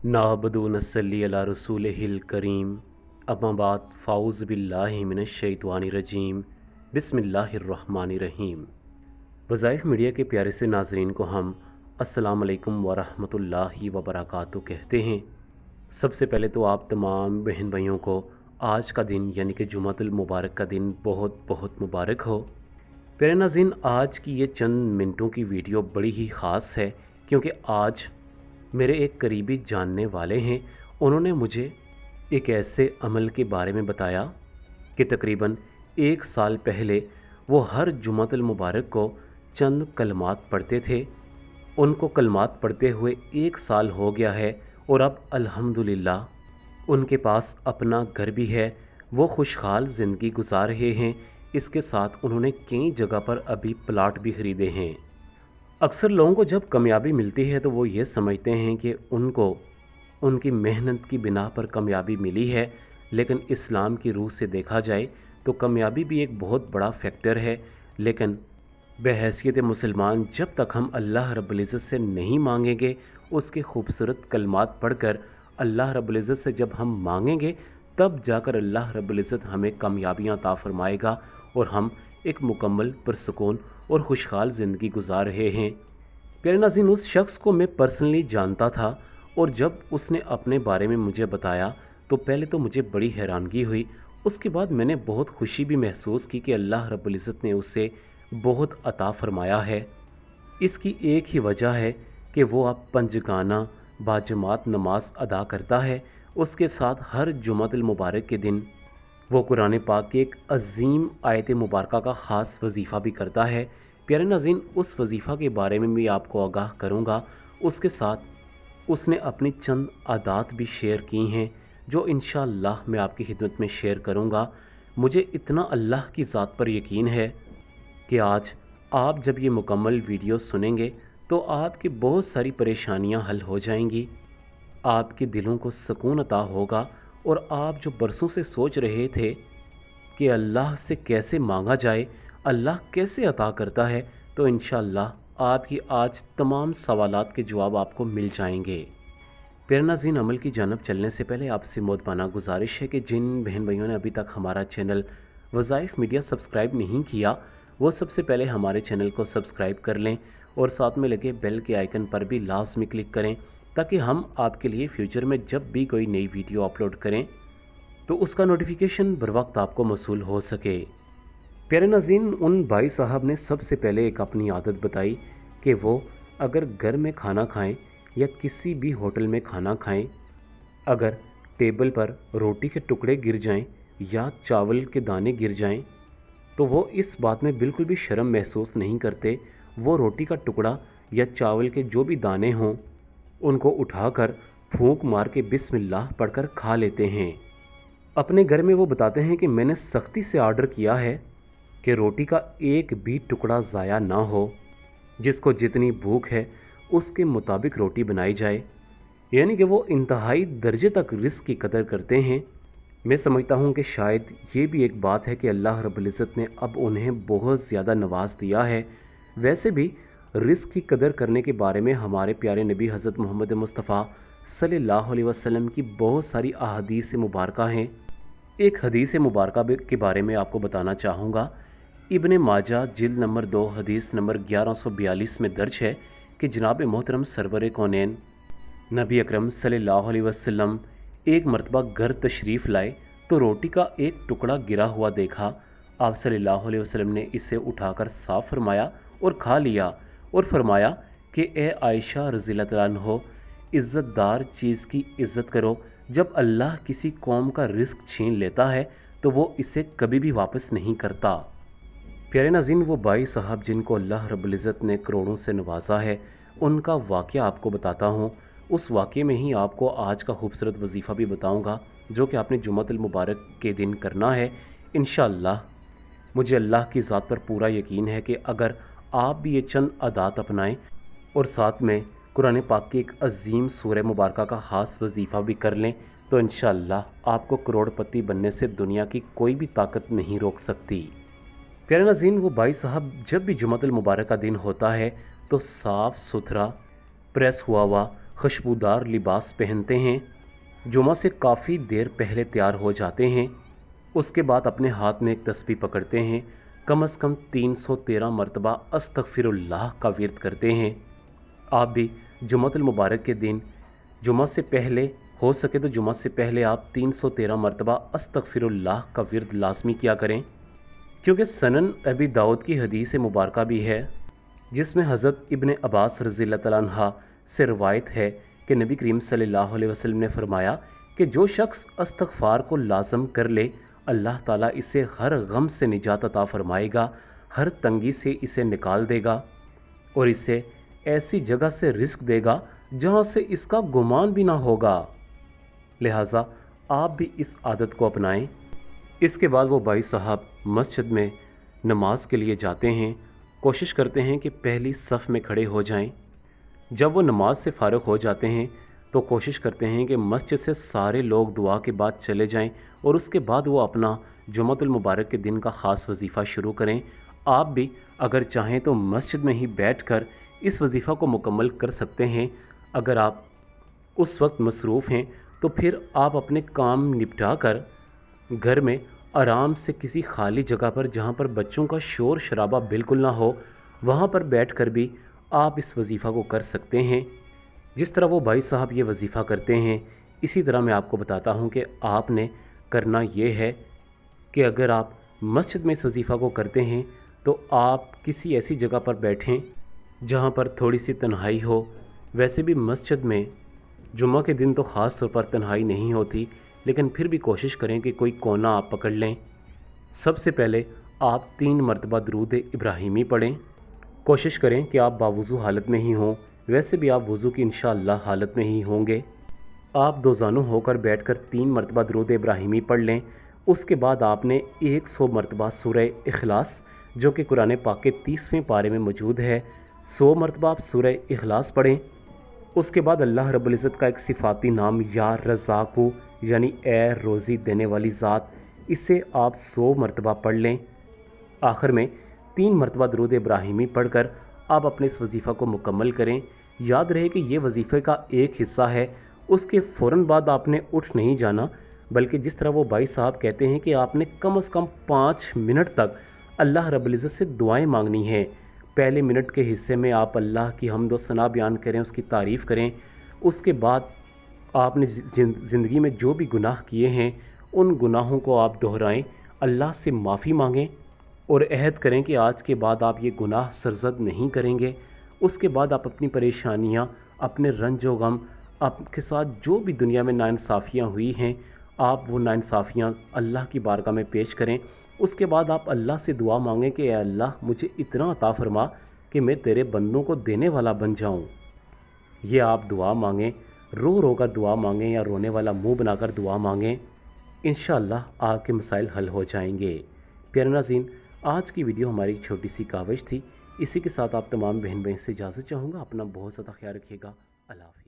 नाबदु नसल्ली अला रसूलिहिल करीम अम्मा बाद फ़ाउज़ बिल्लाहि मिनश शैतानिर रजीम बिस्मिल्लाहिर्रहमानिर्रहीम। वज़ाइफ मीडिया के प्यारे से नाज़रीन को हम अस्सलाम अलैकुम व रहमतुल्लाहि व बरकातहू कहते हैं। सबसे पहले तो आप तमाम बहन भाइयों को आज का दिन यानी कि जुमातुल मुबारक का दिन बहुत बहुत मुबारक हो। प्यारे नाज़रीन, आज की ये चंद मिनटों की वीडियो बड़ी ही ख़ास है क्योंकि आज मेरे एक करीबी जानने वाले हैं। उन्होंने मुझे एक ऐसे अमल के बारे में बताया कि तकरीबन 1 साल पहले वो हर जुमातुल मुबारक को चंद कलमात पढ़ते थे। उनको कलमात पढ़ते हुए 1 साल हो गया है और अब अल्हम्दुलिल्लाह उनके पास अपना घर भी है, वो खुशहाल ज़िंदगी गुजार रहे हैं। इसके साथ उन्होंने कई जगह पर अभी प्लाट भी ख़रीदे हैं। अक्सर लोगों को जब कामयाबी मिलती है तो वो ये समझते हैं कि उनको उनकी मेहनत की बिना पर कामयाबी मिली है, लेकिन इस्लाम की रूह से देखा जाए तो कामयाबी भी एक बहुत बड़ा फैक्टर है। लेकिन बहैसियत मुसलमान जब तक हम अल्लाह रब्बुल इज़्ज़त से नहीं मांगेंगे, उसके खूबसूरत कलमात पढ़कर अल्लाह रब्बुल इज़्ज़त से जब हम मांगेंगे तब जाकर अल्लाह रब्बुल इज़्ज़त हमें कामयाबियाँ अता फरमाएगा और हम एक मुकम्मल पुरसुकून और खुशहाल ज़िंदगी गुजार रहे हैं। प्यारे नाज़रीन, उस शख्स को मैं पर्सनली जानता था और जब उसने अपने बारे में मुझे बताया तो पहले तो मुझे बड़ी हैरानगी हुई। उसके बाद मैंने बहुत खुशी भी महसूस की कि अल्लाह रब्बुल इज़्ज़त ने उसे बहुत अता फरमाया है। इसकी एक ही वजह है कि वो अब पंजगाना बाजमात नमाज अदा करता है। उसके साथ हर जुमातुल मुबारक के दिन वो कुरान पाक की एक अज़ीम आयत मुबारका का ख़ास वजीफ़ा भी करता है। प्यारे नाज़रीन, उस वजीफ़ा के बारे में भी आपको आगाह करूँगा। उसके साथ उसने अपनी चंद आदात भी शेयर की हैं जो इंशाअल्लाह मैं आपकी खिदमत में शेयर करूँगा। मुझे इतना अल्लाह की ज़ात पर यकीन है कि आज आप जब ये मुकम्मल वीडियो सुनेंगे तो आपकी बहुत सारी परेशानियां हल हो जाएंगी, आपके दिलों को सुकून अता होगा और आप जो बरसों से सोच रहे थे कि अल्लाह से कैसे मांगा जाए, अल्लाह कैसे अता करता है, तो इंशाअल्लाह आपकी आज तमाम सवालात के जवाब आपको मिल जाएंगे। प्यारे नाज़रीन, अमल की जानब चलने से पहले आपसे मोहब्बाना गुजारिश है कि जिन बहन भाइयों ने अभी तक हमारा चैनल वज़ाइफ मीडिया सब्सक्राइब नहीं किया, वो सबसे पहले हमारे चैनल को सब्सक्राइब कर लें और साथ में लगे बेल के आइकन पर भी लाजमी क्लिक करें ताकि हम आपके लिए फ्यूचर में जब भी कोई नई वीडियो अपलोड करें तो उसका नोटिफिकेशन बर वक्त आपको मौसूल हो सके। प्यारे नाज़रीन, उन भाई साहब ने सबसे पहले एक अपनी आदत बताई कि वो अगर घर में खाना खाएं या किसी भी होटल में खाना खाएं, अगर टेबल पर रोटी के टुकड़े गिर जाएं या चावल के दाने गिर जाएं तो वो इस बात में बिल्कुल भी शर्म महसूस नहीं करते। वो रोटी का टुकड़ा या चावल के जो भी दाने हों उनको उठाकर फूंक मार के बिस्मिल्लाह पढ़कर खा लेते हैं। अपने घर में वो बताते हैं कि मैंने सख्ती से ऑर्डर किया है कि रोटी का एक भी टुकड़ा ज़ाया ना हो, जिसको जितनी भूख है उसके मुताबिक रोटी बनाई जाए। यानी कि वो इंतहाई दर्जे तक रिस्क की कदर करते हैं। मैं समझता हूँ कि शायद ये भी एक बात है कि अल्लाह रब्बुल इज़्ज़त ने अब उन्हें बहुत ज़्यादा नवाज दिया है। वैसे भी रिस्क की कदर करने के बारे में हमारे प्यारे नबी हज़रत मोहम्मद मुस्तफ़ा सल्लल्लाहु अलैहि वसल्लम की बहुत सारी अहादीस मुबारका हैं। एक हदीस मुबारका के बारे में आपको बताना चाहूँगा। इब्ने माजा जिल्द नंबर 2 हदीस नंबर 1142 में दर्ज है कि जनाब मोहतरम सरवर कौनैन नबी अकरम सल्लल्लाहु अलैहि वसल्लम एक मरतबा घर तशरीफ़ लाए तो रोटी का एक टुकड़ा गिरा हुआ देखा। आप सल्लल्लाहु अलैहि वसल्लम ने इसे उठाकर साफ़ फरमाया और खा लिया और फरमाया कि ए आयशा रज़ियल्लाहु तआला अन्हा, इज़्ज़तदार चीज़ की इज़्ज़त करो। जब अल्लाह किसी कौम का रिस्क छीन लेता है तो वो इसे कभी भी वापस नहीं करता। प्यारे नाज़रीन, वो भाई साहब जिनको अल्लाह रब्बुल इज़्ज़त ने करोड़ों से नवाजा है, उनका वाक़या आपको बताता हूँ। उस वाक़े में ही आपको आज का खूबसूरत वजीफ़ा भी बताऊँगा जो कि आपने जुमातुल मुबारक के दिन करना है। इंशाअल्लाह मुझे अल्लाह की ज़ात पर पूरा यकीन है कि अगर आप भी ये चंद आदात अपनाएं और साथ में कुरान पाक की एक अज़ीम सूरह मुबारका का ख़ास वजीफ़ा भी कर लें तो इंशाअल्लाह आपको करोड़पति बनने से दुनिया की कोई भी ताकत नहीं रोक सकती। प्यारे नाज़रीन, वो भाई साहब जब भी जुमातुल मुबारक का दिन होता है तो साफ़ सुथरा प्रेस हुआ खुशबूदार लिबास पहनते हैं, जुमा से काफ़ी देर पहले तैयार हो जाते हैं। उसके बाद अपने हाथ में एक तस्बीह पकड़ते हैं, कम से कम 313 मरतबा अस्तगफिरुल्लाह का विर्द करते हैं। आप भी जुम्मतुल मुबारक के दिन जुमा से पहले हो सके तो जुमा से पहले आप 313 मरतबा अस्तगफिरुल्लाह का विर्द लाजमी किया करें, क्योंकि सनन अबी दाऊद की हदीस मुबारक भी है जिसमें हज़रत इब्ने अब्बास रज़ियल्लाहु तआला अन्हा से रवायत है कि नबी करीम सल्लल्लाहु अलैहि वसल्लम ने फरमाया कि जो शख्स इस्तग़फ़ार को लाज़म कर ले, अल्लाह ताला इसे हर गम से निजात अता फरमाएगा, हर तंगी से इसे निकाल देगा और इसे ऐसी जगह से रिज़्क़ देगा जहाँ से इसका गुमान भी ना होगा। लिहाजा आप भी इस आदत को अपनाएं। इसके बाद वो भाई साहब मस्जिद में नमाज के लिए जाते हैं, कोशिश करते हैं कि पहली सफ़ में खड़े हो जाएं। जब वो नमाज से फ़ारिग हो जाते हैं तो कोशिश करते हैं कि मस्जिद से सारे लोग दुआ के बाद चले जाएं और उसके बाद वो अपना जुम्मतुल मुबारक के दिन का ख़ास वजीफ़ा शुरू करें। आप भी अगर चाहें तो मस्जिद में ही बैठकर इस वजीफ़ा को मुकम्मल कर सकते हैं। अगर आप उस वक्त मसरूफ़ हैं तो फिर आप अपने काम निपटा कर घर में आराम से किसी खाली जगह पर, जहाँ पर बच्चों का शोर शराबा बिल्कुल ना हो, वहाँ पर बैठकर भी आप इस वजीफ़ा को कर सकते हैं। जिस तरह वो भाई साहब ये वजीफ़ा करते हैं, इसी तरह मैं आपको बताता हूँ कि आपने करना ये है कि अगर आप मस्जिद में इस वजीफ़ा को करते हैं तो आप किसी ऐसी जगह पर बैठें जहाँ पर थोड़ी सी तन्हाई हो। वैसे भी मस्जिद में जुम्मा के दिन तो ख़ास तौर पर तन्हाई नहीं होती, लेकिन फिर भी कोशिश करें कि कोई कोना आप पकड़ लें। सबसे पहले आप 3 मरतबा दरूद इब्राहिमी पढ़ें। कोशिश करें कि आप बावुज़ू हालत में ही हों, वैसे भी आप वज़ू की इंशाअल्लाह हालत में ही होंगे। आप दोजानू होकर बैठकर 3 मरतबा दरूद इब्राहिमी पढ़ लें। उसके बाद आपने 100 मरतबा सूरह इखलास, जो कि कुरान पाक के 30वें पारे में मौजूद है, 100 मरतबा आप सूरह इखलास पढ़ें। उसके बाद अल्लाह रब्बुल इज़्ज़त का एक सिफ़ाती नाम या रज़ाक़ु, यानी ए रोज़ी देने वाली ज़ात, इसे आप 100 मरतबा पढ़ लें। आखिर में 3 मरतबा दरूद इब्राहिमी पढ़कर आप अपने इस वजीफ़ा को मुकम्मल करें। याद रहे कि ये वजीफ़े का एक हिस्सा है, उसके फ़ौरन बाद आपने उठ नहीं जाना, बल्कि जिस तरह वो भाई साहब कहते हैं कि आपने कम से कम 5 मिनट तक अल्लाह रब्बुल इज़्ज़त से दुआएं मांगनी हैं। पहले मिनट के हिस्से में आप अल्लाह की हम्द व सना बयान करें, उसकी तारीफ़ करें। उसके बाद आपने ज़िंदगी में जो भी गुनाह किए हैं उन गुनाहों को आप दोहराएं, अल्लाह से माफ़ी मांगें और अहद करें कि आज के बाद आप ये गुनाह सरज़द नहीं करेंगे। उसके बाद आप अपनी परेशानियाँ, अपने रंज व गम, आपके साथ जो भी दुनिया में नाइंसाफ़ियाँ हुई हैं, आप वो नाइंसाफ़ियाँ अल्लाह की बारगाह में पेश करें। उसके बाद आप अल्लाह से दुआ मांगें कि अल्लाह मुझे इतना अता फ़रमा कि मैं तेरे बंदों को देने वाला बन जाऊँ। ये आप दुआ मांगें, रो रो कर दुआ मांगें या रोने वाला मुंह बनाकर दुआ मांगें, इंशाअल्लाह आपके मसाइल हल हो जाएंगे। प्यारे नाज़रीन, आज की वीडियो हमारी छोटी सी काविश थी। इसी के साथ आप तमाम बहन भाई से इजाज़त चाहूँगा। अपना बहुत ज़्यादा ख्याल रखिएगा। अल्लाह हाफ़िज़।